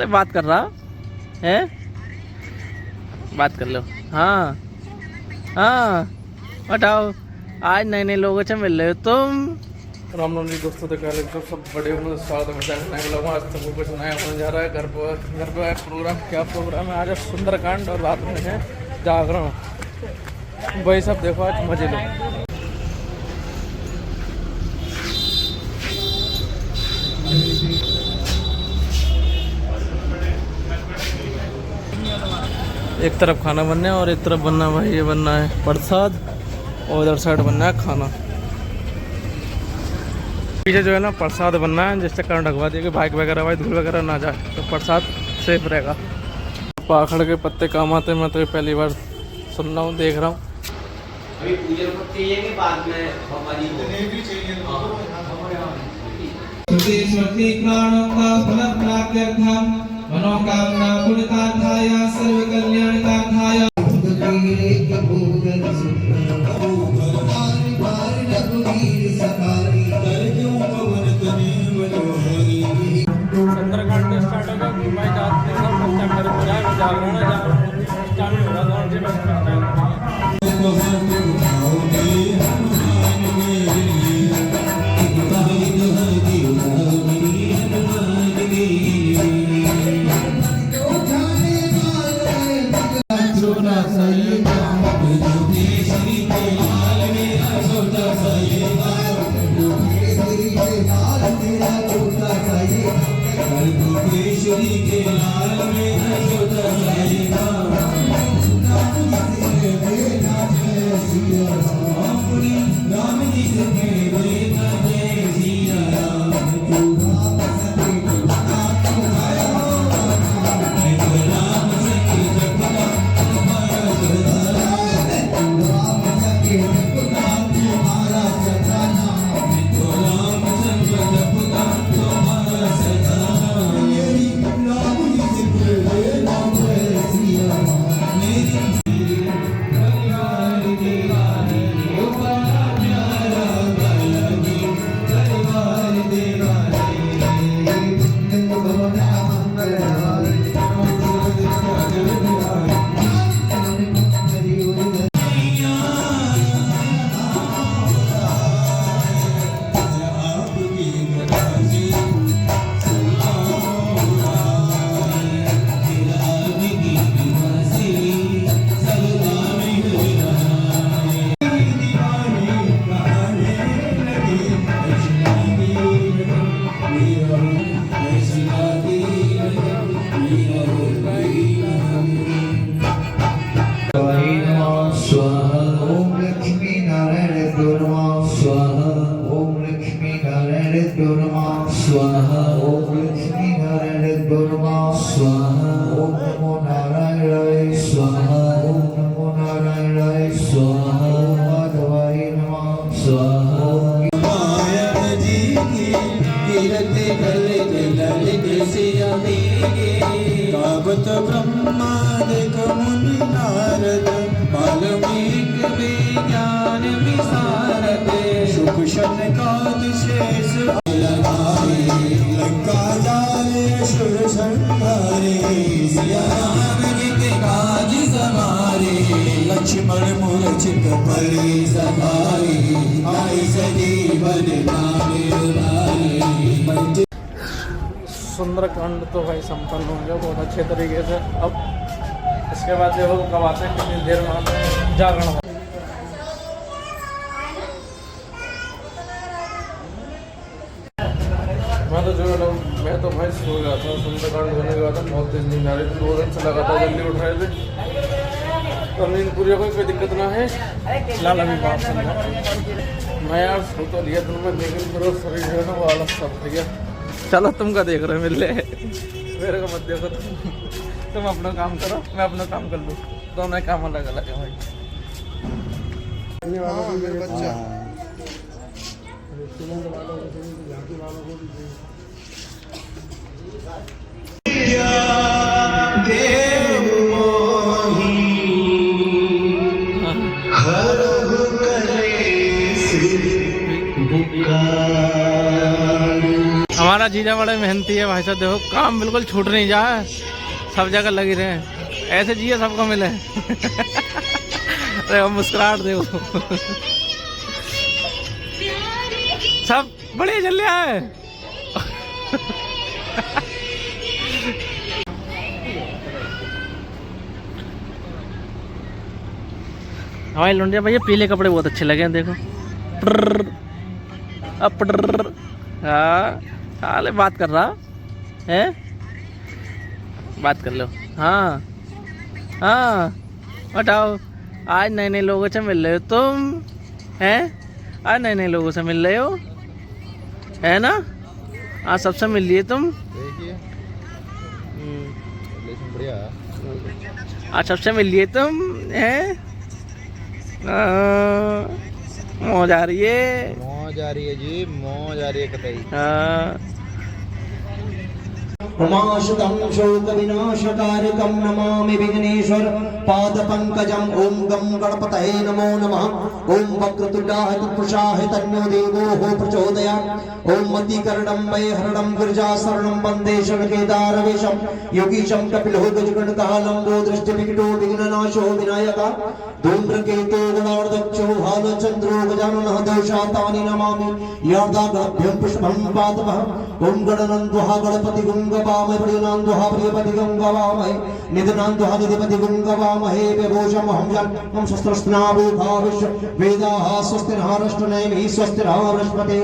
साले बात कर रहा है, बात कर लो। हाँ हाँ बताओ, आज नए नए लोगों से मिल रहे हो तुम। राम राम जी दोस्तों, तो क्या लगता सब बड़े होने स्वागत है। आज तक कुछ नया होने जा रहा है। घर पर प्रोग्राम, क्या प्रोग्राम है आज? सुंदरकांड और रात में है जागरण। वही सब देखो, आज मजे लो। एक तरफ खाना बनना है और एक तरफ बनना है भाई, ये बनना है प्रसाद और उधर साइड बनना है खाना। पीछे जो है ना प्रसाद बनना है, जिससे कारण ढकवा दिया कि बाइक वगैरह भाई धूल वगैरह ना जाए, तो प्रसाद सेफ रहेगा। पाखड़ के पत्ते काम आते हैं, मैं तो ये पहली बार सुन रहा हूँ, देख रहा हूँ। अभी पूजा पत्ते चाहिए बाद में हमारी भी चाहिए। मनोकामना पूर्णतार्थाय सर्वकल्याणतार्थाय सुंदरकांड स्टार्ट होगा कि भाई जाते हैं सब बच्चा घर को जाए, जागरण स्टार्ट होगा और जी ब्रह्मादिक मुनि नारद वाल्मीक विज्ञान विशारद शुक शनकाद शेष लंका जाले शुर संहारे सिया राम जी के काज सवारे लक्ष्मण मूर्छित परि सवारी आई सजीवन नामे उबारे। सुंदरकांड तो भाई संपन्न हो गया बहुत अच्छे तरीके से। अब इसके बाद देखो कब आते हैं, कितनी देर में आते हैं जागरण हो। मैं तो भाई सो गया था, सुंदरकांड होने गया था, बहुत तेज नींद आ रही थी, 2 दिन से लगातार जल्दी उठ रहे थे, तो नींद पूरी हो गई, कोई दिक्कत ना है। लाला भी बात सुन मैं यार सो तो लिया दिन में, लेकिन मेरा शरीर जो है ना वो आलस सा हो गया। चलो तुम का देख रहे हो, मिल मेरे को मत देखो, तुम अपना काम करो, मैं अपना काम कर लूँ, दोनों काम अलग अलग है भाई। हमारा हमारा जीजा बड़े मेहनती है भाई साहब, देखो काम बिल्कुल छूट नहीं जा, सब जगह लगी रहे, ऐसे जीजा सबको मिले। अरे मुस्कुराहट देखो। सब बढ़िया चल रहा है। हमारे लुंडिया भैया पीले कपड़े बहुत अच्छे लगे हैं, देखो। हाँ साले बात कर रहा है, बात कर लो। हाँ हाँ बताओ, आज नए नए लोगों से मिल रहे हो तुम, हैं? आज नए नए लोगों से मिल रहे हो, है ना? आज सबसे मिल लिए तुम। आज सबसे मिल लिए तुम, हैं? मौज आ रही है, मौज आ रही है जी, मौज आ रही है कतई। उमाशुतं शोकविनाशकारकं नमामि विघ्नेश्वर पादपङ्कजम्। ॐ गं गणपतये नमो नमः। ॐ वक्रतुण्डाय तत्पुरुषाय तन्नो देवो प्रचोदयात्। ॐ मतिकर्णं वैहरणं गिरिजाशरणं वन्दे शनकेदारवेशं योगीशं कपिलो गजगणकालम्बो दृष्टिविकटो विघ्ननाशो विनायकः। धूम्रकेतो गणार्धक्षो भालचन्द्रो गजाननः दोषातानि नमामि यार्दागभ्यं पुष्पं पादपः। ॐ गणनन्दुहा गणपति गुङ्गवामहे प्रियनन्दुहा प्रियपति गुङ्गवामहे निधनन्दुहा निधिपति गुङ्गवामहे व्यभूषमहं जन्मं शस्त्रस्नाभो भाविष्य वेदाः स्वस्तिनः रष्टनेमिः स्वस्तिनः बृहस्पते।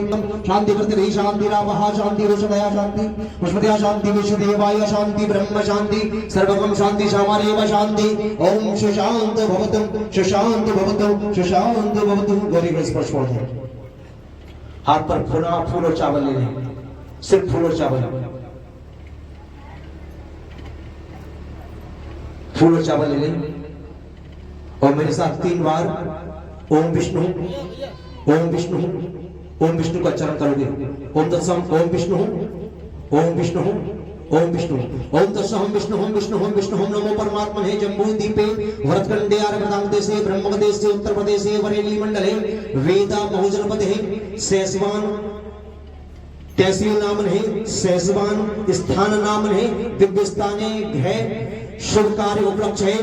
शान्ति पृथिवी शान्तिरापः शान्ति ऋषदया शान्ति पुष्पदया शान्ति विश्वदेवाय शान्ति ब्रह्म शान्ति सर्वगं शान्ति सामरेव शान्ति। ॐ सुशान्त भवतु सुशान्त भवतु सुशान्त भवतु। गौरी गणेश स्पर्श पड़ते हैं, हाथ पर फूल और चावल ले लें, सिर्फ फूल और चावल, फूल और चावल ले लें और मेरे साथ 3 बार ओम विष्णु ओम विष्णु ओम विष्णु का उच्चारण करोगे। ओम तत्सम ओम विष्णु ओम विष्णु ओम विष्णु ओम तत्सम विष्णु ओम विष्णु ओम विष्णु ओम नमो परमात्मने। जम्बू द्वीपे भरतखंडे आर्यप्रदेश देशे ब्रह्मदेश से उत्तर प्रदेशे बरेली मंडले वेदा बहुजनपदे शेषवान तहसील नाम है, शेषवान स्थान नाम है, दिव्य स्थाने है, शुभ कार्य उपलक्ष्य है।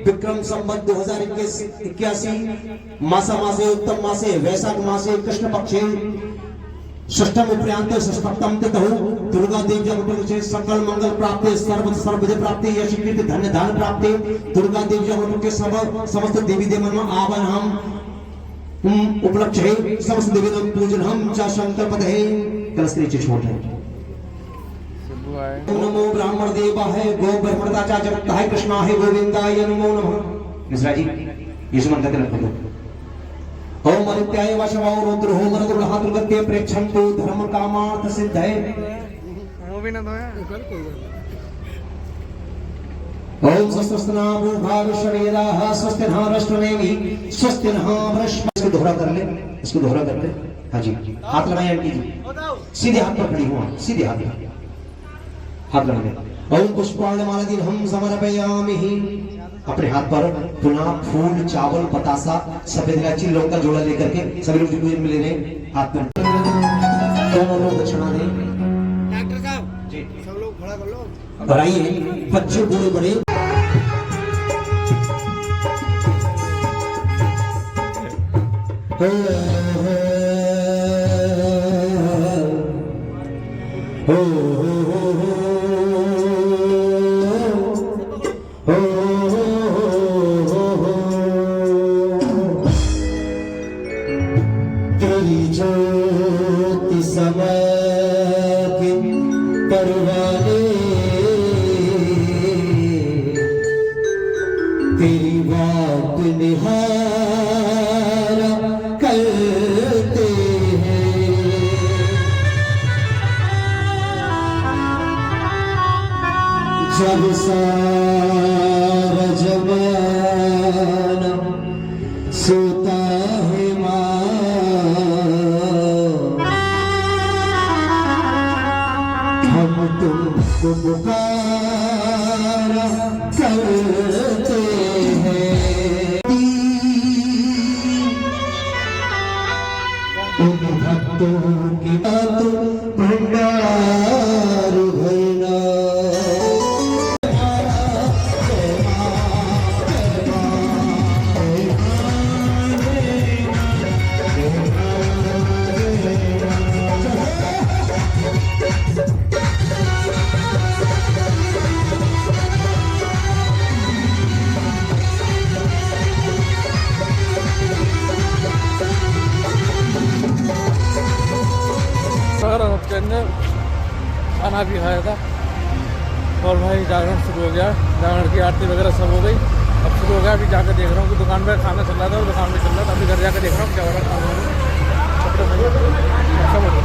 विक्रम संवत 2081 मासा मासे उत्तम मासे वैशाख मासे कृष्ण पक्षे षष्ठम उपरांत षष्ठम तिथौ दुर्गा देवी जगत से सकल मंगल प्राप्ति सर्वविध प्राप्ति यश कीर्ति धन्य दान प्राप्ति। दुर्गा देवी जगत के समस्त देवी देवन आवन हम उपलक्ष्य है, समस्त देवी पूजन हम चा शंकर पद है। कलश के नीचे छोड़ है। नमो ब्राह्मण देवाय गो ब्रह्मणता चा जगताय कृष्णाय गोविंदाय नमो नमः। मिश्रा जी ये मंत्र के रख दो। ओम अनित्याय वशवाओ रुद्र हो मरद हातुर्गत्य प्रेक्षन्तु धर्म कामार्थ सिद्धये। वो भी ना धोया। ओम स्वस्तिनाभो भाविष्यवेदाः स्वस्तिनः रष्टनेमिः स्वस्तिनः बृहस्पतिः। इसको दोहरा कर ले, इसको दोहरा कर ले। हाँ जी हाथ लगाए आंटी जी, सीधे हाथ पर खड़ी हुआ, सीधे हाथ लगाए। ओम पुष्पाणमालदीन हम समर्पयामि। अपने हाथ पर पुनः फूल चावल बतासा सफेद इलायची लौंग का जोड़ा लेकर के सभी लोग में ले रहे हाथ पर। दोनों लोग दक्षिणा दें। डॉक्टर साहब जी सब लोग खड़ा कर लो। बढ़ाइए, बच्चे बूढ़े बड़े तेरी ज्योति समय के परवाने तेरी बात निहारा करते हैं। जब सारा जमाना सोता है माँ, हम तुमको पुकारा करते हैं। उन भक्तों की बात भंडार खाना भी खाया था। और भाई जागरण शुरू हो गया, जागरण की आरती वगैरह सब हो गई, अब शुरू हो गया। अभी जाकर देख रहा हूँ कि दुकान पर खाना चल रहा था और दुकान में चल रहा था, अभी घर जाकर देख रहा हूँ क्या हो रहा है खाने में। कपड़े सब हो गया।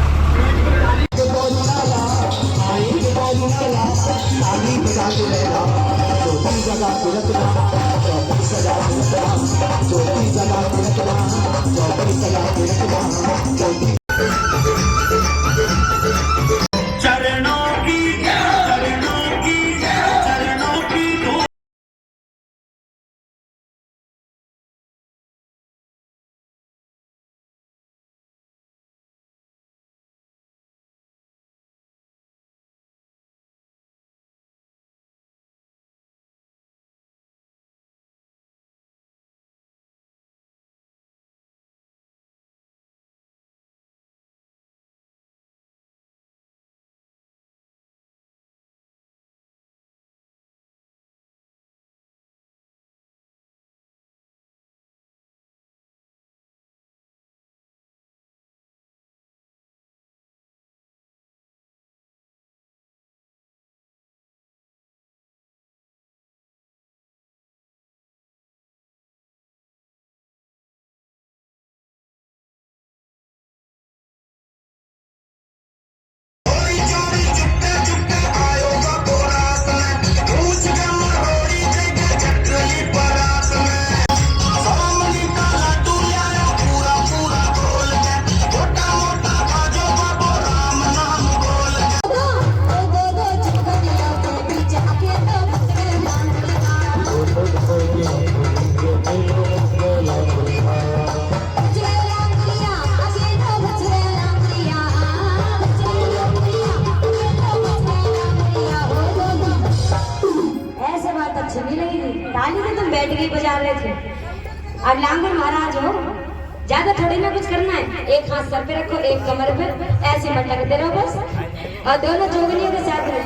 बैठ गई बजा रहे थे। अब लांगड़ महाराज हो, ज्यादा थोड़ी ना कुछ करना है, एक हाथ सर पे रखो, एक कमर पे, ऐसे मटकते रहो बस। और दोनों जोगनियों के साथ में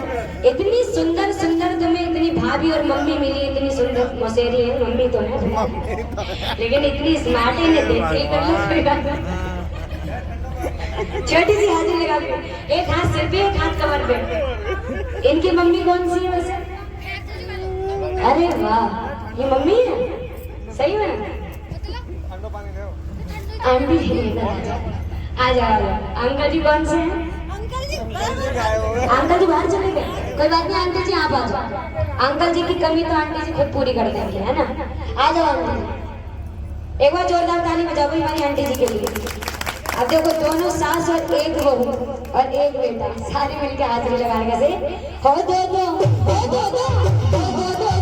इतनी सुंदर सुंदर तुम्हें इतनी भाभी और मम्मी मिली, इतनी सुंदर मौसेरी है, मम्मी तो है लेकिन इतनी स्मार्ट है, देखी कर लो कोई बात नहीं। छोटी सी हाजिरी लगा के, एक हाथ सिर पे, एक हाथ कमर पे। इनकी मम्मी कौन सी है वैसे? अरे वाह, ये मम्मी है, सही में आंटी जी। आ जाओ, अंकल जी कौन से हैं? अंकल जी बाहर चले गए, कोई बात नहीं, आंटी जी आप आ जाओ। अंकल जी की कमी तो आंटी जी खुद पूरी कर देंगे, है ना? आ जाओ आंटी जी, एक बार जोरदार ताली बजाओ भाई हमारी आंटी जी के लिए। अब देखो, दोनों सास और एक बहू और एक बेटा सारे मिलकर हाजिरी लगाने का से हो दो दो हो दो दो हो दो दो।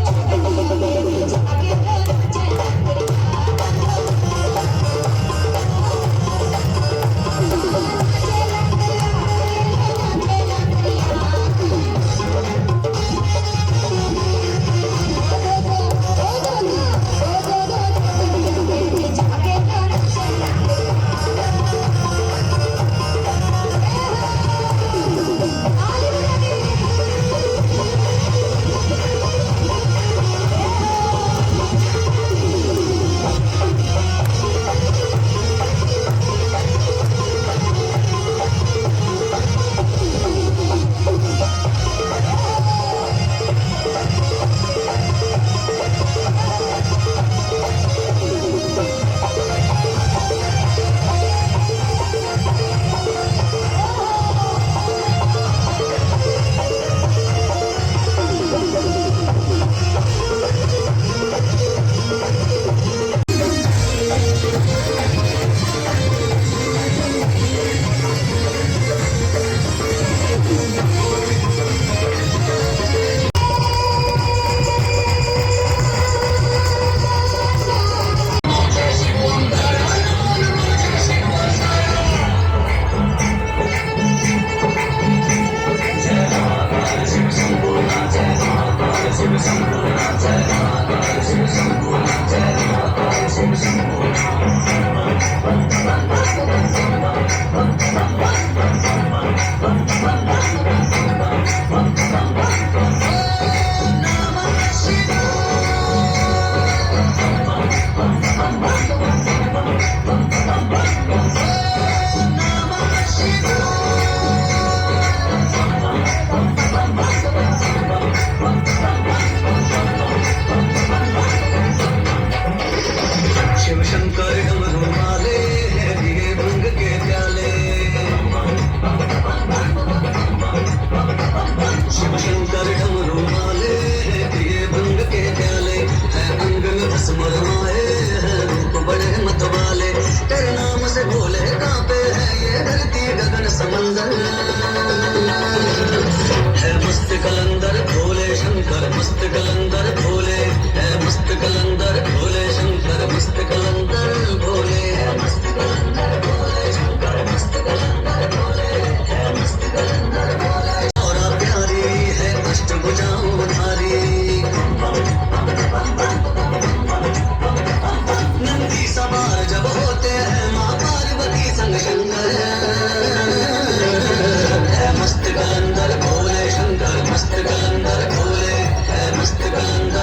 कलंदर भोले शंकर मस्त कलंदर भोले है मस्त कलंदर भोले शंकर मस्त कलंदर भोले है मस्त कलंदर भोले शंकर मस्त कलंदर भोले है मस्त कलंदर भोले और प्यारी है अष्टभुजाधारी नंदी सवार जब होते हैं माँ पार्वती संग शंकर है मस्त कलंदर भोले शंकर मस्त कलंदर भोले है मस्त कलंदर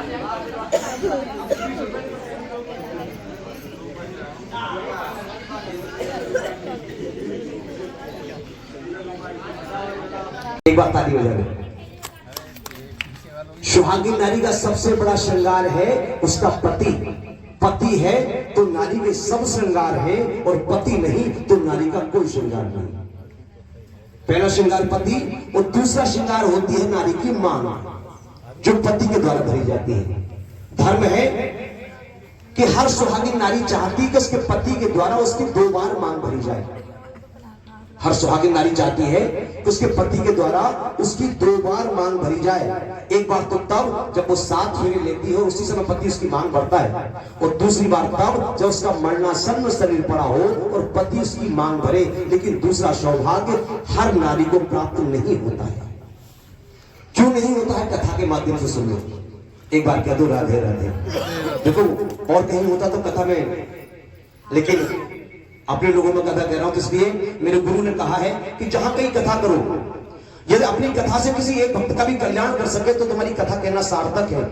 एक बार ताली हो जाए। सुहागिन नारी का सबसे बड़ा श्रृंगार है उसका पति। पति है तो नारी के सब श्रृंगार है, और पति नहीं तो नारी का कोई श्रृंगार नहीं। पहला श्रृंगार पति, और दूसरा श्रृंगार होती है नारी की मांग, जो पति के द्वारा भरी जाती है। धर्म है कि हर सुहागिन नारी चाहती है कि उसके पति के द्वारा उसकी 2 बार मांग भरी जाए। हर सुहागिन नारी चाहती है कि उसके पति के द्वारा उसकी 2 बार मांग भरी जाए। एक बार तो तब जब वो 7 फेरे लेती है, उसी समय पति उसकी मांग भरता है, और दूसरी बार तब जब उसका मरणासन्न शरीर पड़ा हो और पति उसकी मांग भरे। लेकिन दूसरा सौभाग्य हर नारी को प्राप्त नहीं होता है। क्यों नहीं होता है? कथा के माध्यम से सुन लो। एक बार कह दो राधे राधे। देखो, और कहीं होता तो कथा में, लेकिन अपने लोगों में कथा कह रहा हूं, इसलिए मेरे गुरु ने कहा है कि जहां कहीं कथा करो, यदि अपनी कथा से किसी एक भक्त का भी कल्याण कर सके तो तुम्हारी कथा कहना सार्थक है,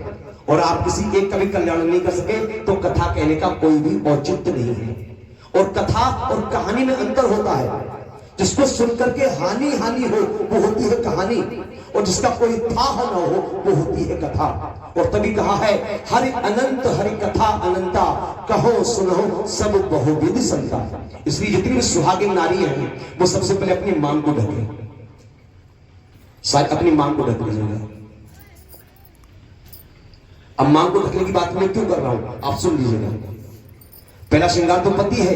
और आप किसी एक का भी कल्याण नहीं कर सके तो कथा कहने का कोई भी औचित्य नहीं है। और कथा और कहानी में अंतर होता है। जिसको सुनकर के हानि हानि हो वो होती है कहानी, और जिसका कोई था न हो वो होती है कथा। और तभी कहा है हरि अनंत हरि कथा अनंता, कहो सुनो सब बहुविध संता। इसलिए जितनी भी सुहागिन नारी है वो सबसे पहले अपनी मांग को ढके, शायद अपनी मांग को ढक लीजिएगा। अब मांग को ढकने की बात मैं क्यों कर रहा हूं आप सुन लीजिएगा। पहला श्रृंगार तो पति है,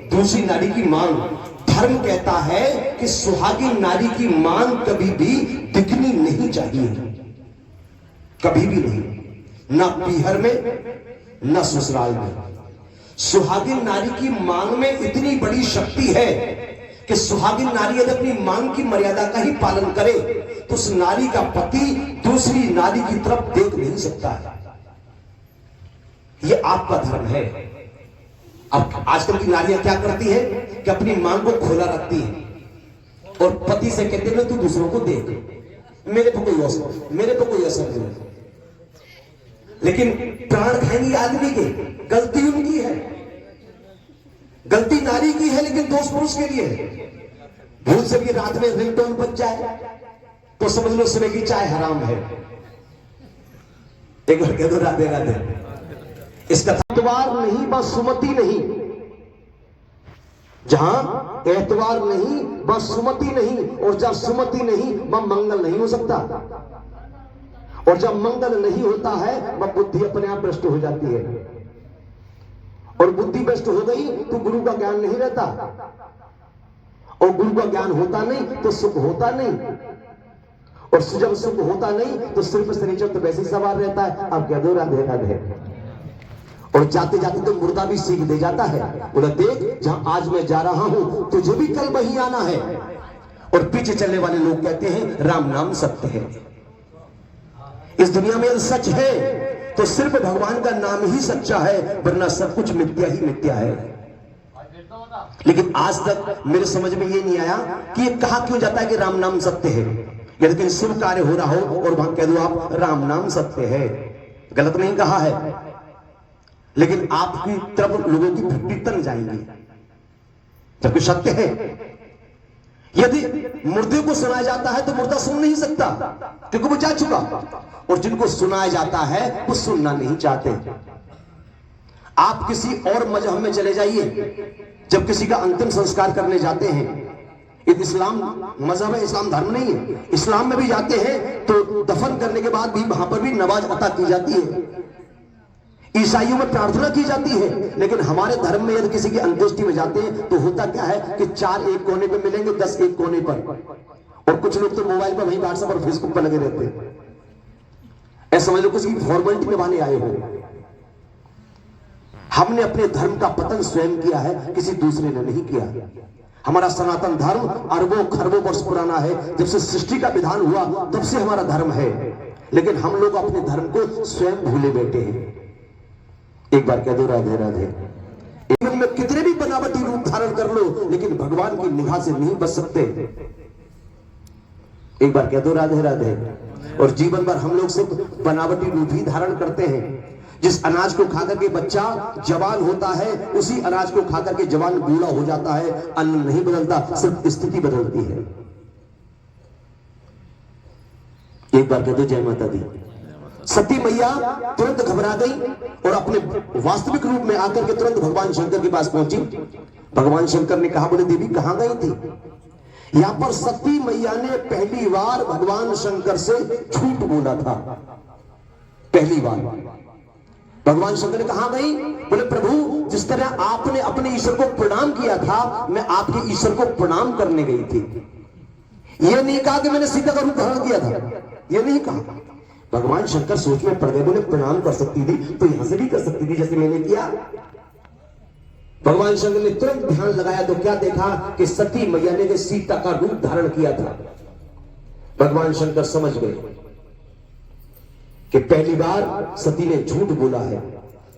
दूसरी नारी की मांग। धर्म कहता है कि सुहागिन नारी की मांग कभी भी दिखनी नहीं चाहिए, कभी भी नहीं, ना पीहर में ना ससुराल में। सुहागिन नारी की मांग में इतनी बड़ी शक्ति है कि सुहागिन नारी यदि अपनी मांग की मर्यादा का ही पालन करे तो उस नारी का पति दूसरी नारी की तरफ देख नहीं सकता है। यह आपका धर्म है। अब आजकल की नारियां क्या करती है कि अपनी मांग को खोला रखती है और पति से कहते हैं तू दूसरों को देख, मेरे पे कोई असर नहीं। लेकिन प्राण खाएंगी आदमी के, गलती उनकी है, गलती नारी की है, लेकिन दोष पुरुष के लिए है। भूल से भी रात में रिंगटोन बज जाए तो समझ लो सुबह की चाय हराम है। एक बार कह दो राधे राधे। इसका एतवार नहीं बस सुमति नहीं, जहां एतवार नहीं बस सुमति नहीं, और जब सुमति नहीं वह मंगल नहीं हो सकता, और जब मंगल नहीं होता है वह बुद्धि अपने आप भ्रष्ट हो जाती है, और बुद्धि भ्रष्ट हो गई तो गुरु का ज्ञान नहीं रहता, और गुरु का ज्ञान होता नहीं तो सुख होता नहीं, और जब सुख होता नहीं तो सिर्फ शनिचर तो वैसे ही सवार रहता है। अब कह दो राधे राधे। और जाते जाते तो मुर्दा भी सीख दे जाता है, बोला देख जहां आज मैं जा रहा हूं तुझे भी कल वहीं आना है। और पीछे चलने वाले लोग कहते हैं राम नाम सत्य है। इस दुनिया में सच है तो सिर्फ भगवान का नाम ही सच्चा है, वरना सब कुछ मिथ्या ही मिथ्या है। लेकिन आज तक मेरे समझ में ये नहीं आया कि ये कहा क्यों जाता है कि राम नाम सत्य है। यदि कहीं शुभ कार्य हो रहा हो और वहां कह दो आप राम नाम सत्य है, गलत नहीं कहा है, लेकिन आपकी तरफ लोगों की भक्ति तन जाएंगी, जबकि सत्य है। यदि मुर्दे को सुनाया जाता है तो मुर्दा सुन नहीं सकता क्योंकि वो जा चुका, और जिनको सुनाया जाता है वो सुनना नहीं चाहते। आप किसी और मजहब में चले जाइए, जब किसी का अंतिम संस्कार करने जाते हैं, इस्लाम मजहब है, इस्लाम धर्म नहीं है, इस्लाम में भी जाते हैं तो दफन करने के बाद भी वहां पर भी नमाज अता की जाती है, ईसाइयों में प्रार्थना की जाती है। लेकिन हमारे धर्म में यदि किसी की अंत्येष्टि में जाते हैं तो होता क्या है कि 4 एक कोने पे मिलेंगे, 10 एक कोने पर, और कुछ लोग तो मोबाइल पर वहीं व्हाट्सएप और फेसबुक पर लगे रहते हैं। ऐसा समझ लो किसी की फॉर्मेलिटी निभाने आए हो। हमने अपने धर्म का पतन स्वयं किया है, किसी दूसरे ने नहीं किया। हमारा सनातन धर्म अरबों खरबों वर्ष पुराना है, जब से सृष्टि का विधान हुआ तब से हमारा धर्म है, लेकिन हम लोग अपने धर्म को स्वयं भूले बैठे हैं। एक बार कह दो राधे राधे। जीवन में कितने भी बनावटी रूप धारण कर लो, लेकिन भगवान की निगाह से नहीं बच सकते। एक बार कह दो राधे राधे। और जीवन भर हम लोग सिर्फ बनावटी रूप ही धारण करते हैं। जिस अनाज को खाकर के बच्चा जवान होता है, उसी अनाज को खाकर के जवान बूढ़ा हो जाता है। अन्न नहीं बदलता, सिर्फ स्थिति बदलती है। एक बार कह दो जय माता दी। सती मैया तुरंत घबरा गई और अपने वास्तविक रूप में आकर के तुरंत भगवान शंकर के पास पहुंची। भगवान शंकर ने कहा, बोले देवी कहां गई थी? यहां पर सती मैया ने पहली बार भगवान शंकर से झूठ बोला था। पहली बार भगवान शंकर ने कहा गई? बोले प्रभु, जिस तरह आपने अपने ईश्वर को प्रणाम किया था, मैं आपके ईश्वर को प्रणाम करने गई थी। यह नहीं कहा कि मैंने सीता का रूप धारण किया था, यह नहीं कहा। भगवान शंकर सोच में पड़ गए, बोले प्रणाम कर सकती थी तो यहां से भी कर सकती थी जैसे मैंने किया। भगवान शंकर ने तुरंत ध्यान लगाया तो क्या देखा कि सती मैया ने सीता का रूप धारण किया था। भगवान शंकर समझ गए कि पहली बार सती ने झूठ बोला है।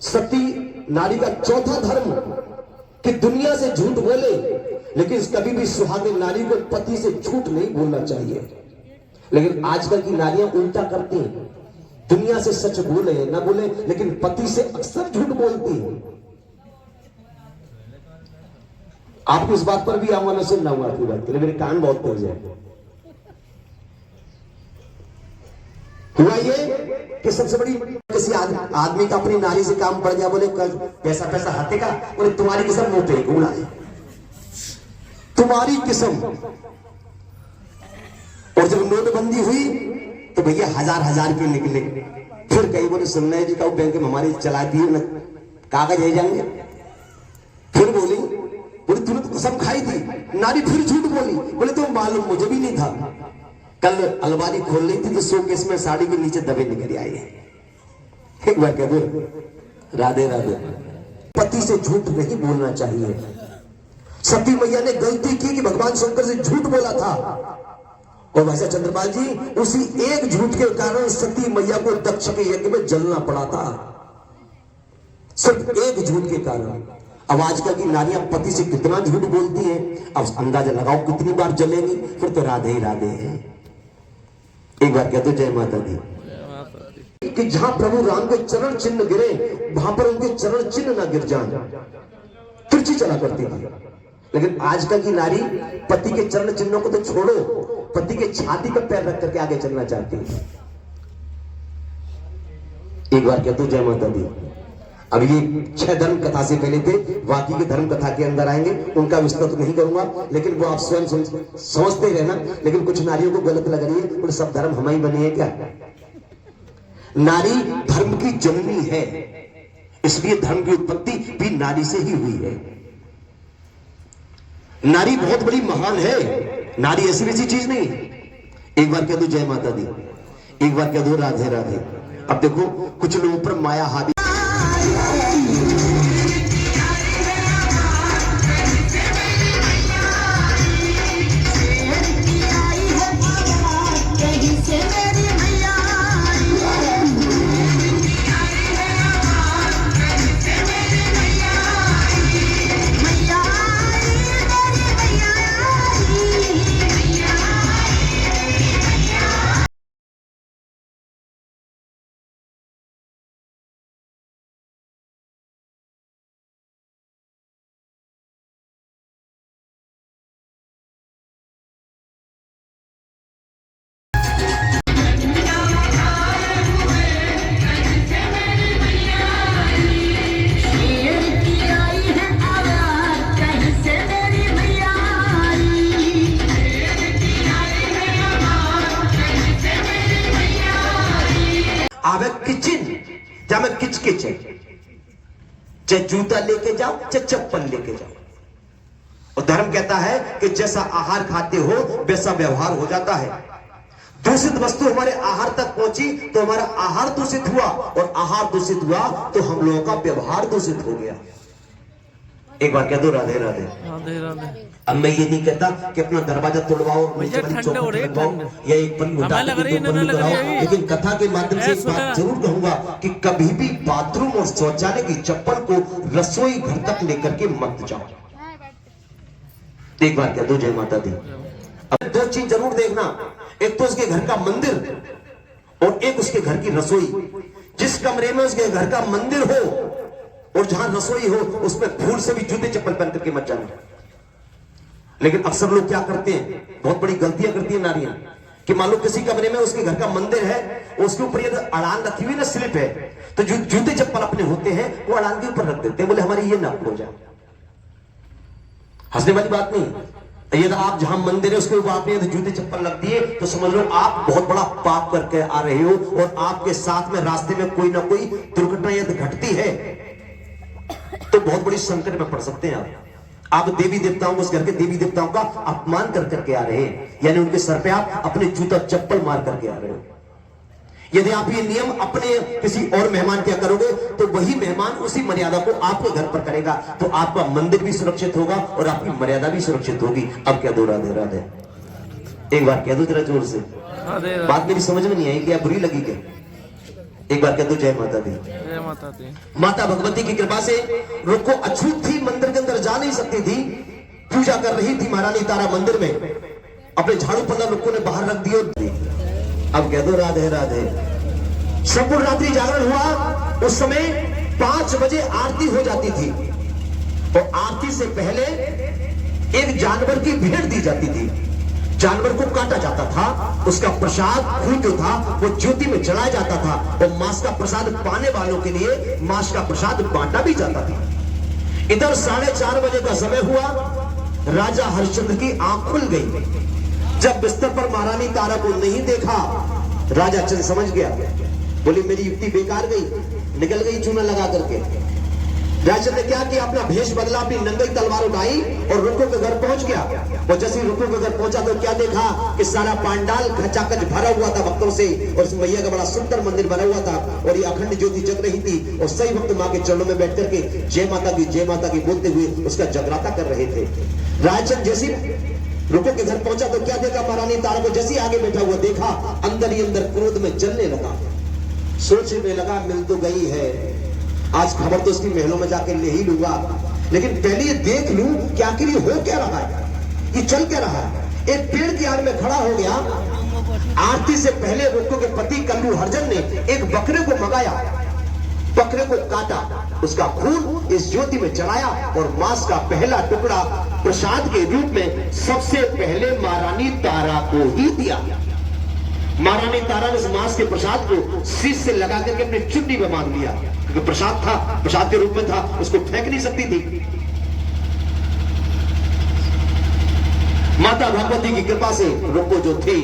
सती नारी का चौथा धर्म कि दुनिया से झूठ बोले, लेकिन कभी भी सुहागिन नारी को पति से झूठ नहीं बोलना चाहिए। लेकिन आजकल की नारियां उल्टा करती हैं, दुनिया से सच बोले ना बोले, लेकिन पति से अक्सर झूठ बोलती हैं। आपको इस बात पर भी आऊंगा, मैं सुन रहा हूं आपकी बात के लिए, मेरे कान बहुत तेज है। हुआ ये कि सबसे बड़ी किसी आदमी का अपनी नारी से काम पड़ गया, बोले पैसा पैसा हाथे का, बोले तुम्हारी किस्म मुंह पे घूला है, तुम्हारी किस्म। और जब नोटबंदी हुई तो भैया हजार हजार के निकले। फिर कई बोले सुनना है जी का बैंक में हमारी चला दिए न कागज है जाएंगे। फिर बोली, बोले तूने तो कसम खाई थी। नारी फिर झूठ बोली, बोले तो मालूम मुझे भी नहीं था। कल अलमारी खोल रही थी तो शोकेस में साड़ी के नीचे दबे निकल आई है। एक बार कह दो राधे राधे। पति से झूठ नहीं बोलना चाहिए। सती मैया ने गलती की कि भगवान शंकर से झूठ बोला था। और वैसे चंद्रपाल जी, उसी एक झूठ के कारण सती मैया को दक्ष के यज्ञ में जलना पड़ा था, सिर्फ एक झूठ के कारण। अब आजकल की नारियां पति से कितना झूठ बोलती हैं, अब अंदाजा लगाओ कितनी बार जलेंगी। फिर तो राधे ही राधे है। एक बार कहते जय माता दी। कि जहां प्रभु राम के चरण चिन्ह गिरे, वहां पर उनके चरण चिन्ह ना गिर जाए, तिरछी चला करती थी। लेकिन आजकल की नारी पति के चरण चिन्हों को तो छोड़ो, पति के छाती पर पैर रख करके आगे चलना चाहती है। एक बार कहते जय माता दी। अब ये 6 धर्म कथा से पहले थे, बाकी के धर्म कथा के अंदर आएंगे, उनका विस्तृत तो नहीं करूंगा, लेकिन वो आप स्वयं समझते रहना। लेकिन कुछ नारियों को गलत लग रही है, सब धर्म हमारी बनी है क्या? नारी धर्म की जननी है, इसलिए धर्म की उत्पत्ति भी नारी से ही हुई है। नारी बहुत बड़ी महान है, नारी ऐसी वैसी चीज नहीं। एक बार कह दो जय माता दी, एक बार कह दो राधे राधे। अब देखो कुछ लोगों पर माया हावी। चाहे जूता लेके जाओ, चाहे चप्पल लेके जाओ। और धर्म कहता है कि जैसा आहार खाते हो वैसा व्यवहार हो जाता है। दूषित वस्तु हमारे आहार तक पहुंची तो हमारा आहार दूषित हुआ, और आहार दूषित हुआ तो हम लोगों का व्यवहार दूषित हो गया। एक बार कह दो राधे राधे राधे राधे। अब मैं ये नहीं कहता कि अपना दरवाजा तोड़वाओ या एक पन्नी उतार के 2 पन्नी कराओ, लेकिन कथा के माध्यम से एक बात जरूर कहूंगा कि कभी भी बाथरूम और शौचालय की चप्पल को रसोई घर तक लेकर के मत जाओ। एक बार कह दो जय माता दी। अब 2 चीज जरूर देखना, एक तो उसके घर का मंदिर और एक उसके घर की रसोई। जिस कमरे में उसके घर का मंदिर हो और जहां रसोई हो, उसमें भूल से भी जूते चप्पल पहन करके मत जाना। लेकिन अक्सर लोग क्या करते हैं, बहुत बड़ी गलतियां करती है नारियां, कि मान लो किसी कमरे में उसके घर का मंदिर है, उसके ऊपर ये अड़ान रखी हुई ना, स्लिप है, तो जो जूते चप्पल अपने होते हैं वो अड़ान के ऊपर रख देते हैं, बोले हमारी ये ना हो जाए। हंसने वाली बात नहीं। ये तो आप जहां मंदिर है उसके ऊपर आपने तो जूते चप्पल रख दिए, तो समझ लो आप बहुत बड़ा पाप करके आ रहे हो, और आपके साथ में रास्ते में कोई ना कोई दुर्घटना यदि घटती है तो बहुत बड़ी संकट में पड़ सकते हैं आप देवी देवताओं, उस घर के देवी देवताओं का अपमान कर करके आ रहे हैं, यानी उनके सर पे आप अपने जूता चप्पल मार करके आ रहे हो। यदि आप ये नियम अपने किसी और मेहमान क्या करोगे, तो वही मेहमान उसी मर्यादा को आपके घर पर करेगा, तो आपका मंदिर भी सुरक्षित होगा और आपकी मर्यादा भी सुरक्षित होगी। अब क्या दो राधे राधे, एक बार कह दो जरा जोर से, बात मेरी समझ में नहीं आई क्या, बुरी लगी क्या? एक बार कह दो जय माता दी। जय माता दी। माता भगवती की कृपा से रुको अछूत थी, मंदिर के अंदर जा नहीं सकती थी, पूजा कर रही थी महारानी तारा मंदिर में, अपने झाड़ू पल्ला रुको ने बाहर रख दिया। अब कह दो राधे राधे। संपूर्ण रात्रि जागरण हुआ, उस समय 5 बजे आरती हो जाती थी, और आरती से पहले एक जानवर की भेंट दी जाती थी, जानवर को काटा जाता था, उसका प्रसाद खून जो था वो ज्योति में चढ़ाया जाता था, और मांस का प्रसाद पाने वालों के लिए मांस का प्रसाद बांटा भी जाता था। इधर 4:30 बजे का समय हुआ, राजा हरिश्चंद्र की आंख खुल गई। जब बिस्तर पर महारानी तारा को नहीं देखा, राजा चंद समझ गया, बोली मेरी युक्ति बेकार गई, निकल गई चूना लगा करके। राजा ने क्या किया, अपना भेष बदला, अपनी नंगी तलवार उठाई और रुको के घर पहुंच गया। और जैसे ही रुको के घर पहुंचा तो क्या देखा कि सारा पांडाल खचाखच भरा हुआ था भक्तों से, और उस मैया का बड़ा सुंदर मंदिर बना हुआ था, और ये अखंड ज्योति जग रही थी, और सही वक्त मां के चरणों में बैठ करके जय माता की बोलते हुए उसका जगराता कर रहे थे। राजचंद जैसे रुको के घर पहुंचा तो क्या देखा, महारानी तारा को जैसे आगे बैठा हुआ देखा, अंदर ही अंदर क्रोध में जलने लगा। सोचने लगा मिल तो गई है, आज खबर तो उसकी महलों में जाके ले ही लूंगा, लेकिन पहले ये देख लूं कि आखिर ये हो क्या रहा है, ये चल क्या रहा है। एक पेड़ की आड़ में खड़ा हो गया। आरती से पहले रुको के पति कल्लू हरजन ने एक बकरे को मंगाया, बकरे को काटा, उसका खून इस ज्योति में चढ़ाया, और मांस का पहला टुकड़ा प्रसाद के रूप में सबसे पहले महारानी तारा को ही दिया। महारानी तारा ने इस मांस के प्रसाद को शीश से लगा करके अपनी चुन्नी में बांध लिया, क्योंकि प्रसाद था, प्रसाद के रूप में था, उसको फेंक नहीं सकती थी। माता भगवती की कृपा से रुको जो थी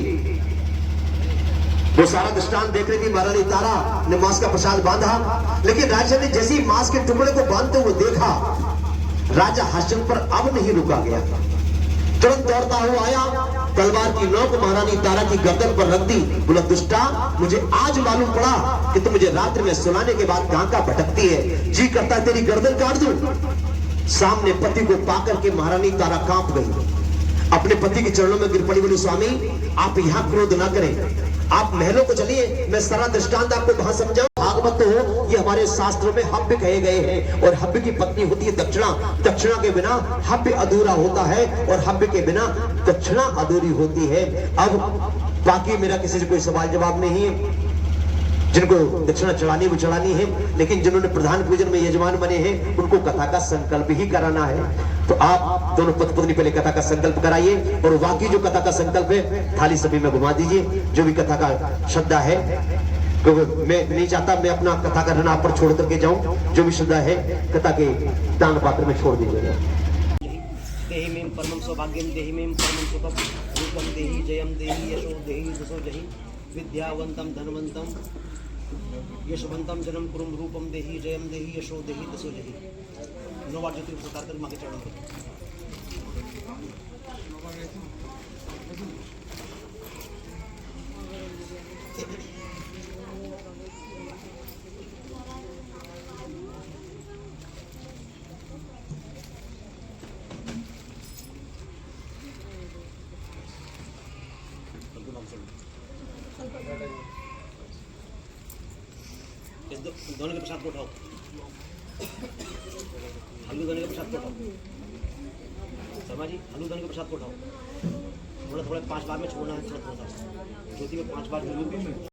वो सारा दृष्टांत देख रही थी। महारानी तारा ने मांस का प्रसाद बांधा, लेकिन राजा ने जैसे ही मांस के टुकड़े को बांधते हुए देखा, राजा हरिश्चंद्र पर अब नहीं रुका गया, तुरंत दौड़ता हुआ आया, तलवार की नोक महारानी तारा की गर्दन पर रख दी। बोला दुष्टा, मुझे आज मालूम पड़ा कि तुम मुझे रात्रि में सुलाने के बाद कहां का भटकती है, जी करता है तेरी गर्दन काट दूं। सामने पति को पाकर के महारानी तारा कांप गई, अपने पति के चरणों में गिर पड़ी, बोली स्वामी आप यहां क्रोध ना करें, आप महलों को चलिए, मैं सारा दृष्टांत आपको वहां समझाऊं। भागवत हो, ये हमारे शास्त्रों में हव्य कहे गए हैं, और हव्य की पत्नी होती है दक्षिणा, दक्षिणा के बिना हव्य अधूरा होता है, और हव्य के बिना दक्षिणा अधूरी होती है। अब बाकी मेरा किसी से कोई सवाल जवाब नहीं है, जिनको दक्षिणा चढ़ानी वो चढ़ानी है, लेकिन जिन्होंने प्रधान पूजन में यजमान बने हैं उनको कथा का संकल्प ही कराना है। तो आप दोनों पति पत्नी पहले कथा का संकल्प कराइए, और बाकी जो कथा का संकल्प है थाली सभी में घुमा दीजिए, जो भी कथा का श्रद्धा है, क्योंकि मैं नहीं चाहता मैं अपना कथा का ऋण आप पर छोड़ करके जाऊं, जो भी श्रद्धा है कथा के दान पात्र में छोड़ दीजिएगा। देहि में परमं सौभाग्यं देहि में परमं सुखं रूपं देहि जयं देहि यशो देहि दशो देहि विद्यावन्तं धनवन्तं यशवंतम जन्म कुरुम रूपम देहि जयम देहि यशो देहि दसो देहि। 9 बार ज्योति प्रसाद कर मां के चरणों में। दोनों के प्रसाद को उठाओ, हल्लू दोनों के प्रसाद को उठाओ, शर्मा जी हल्लू दोनों के प्रसाद को उठाओ, थोड़ा थोड़ा 5 बार में छोड़ना है, थोड़ा थोड़ा ज्योति में 5 बार जरूर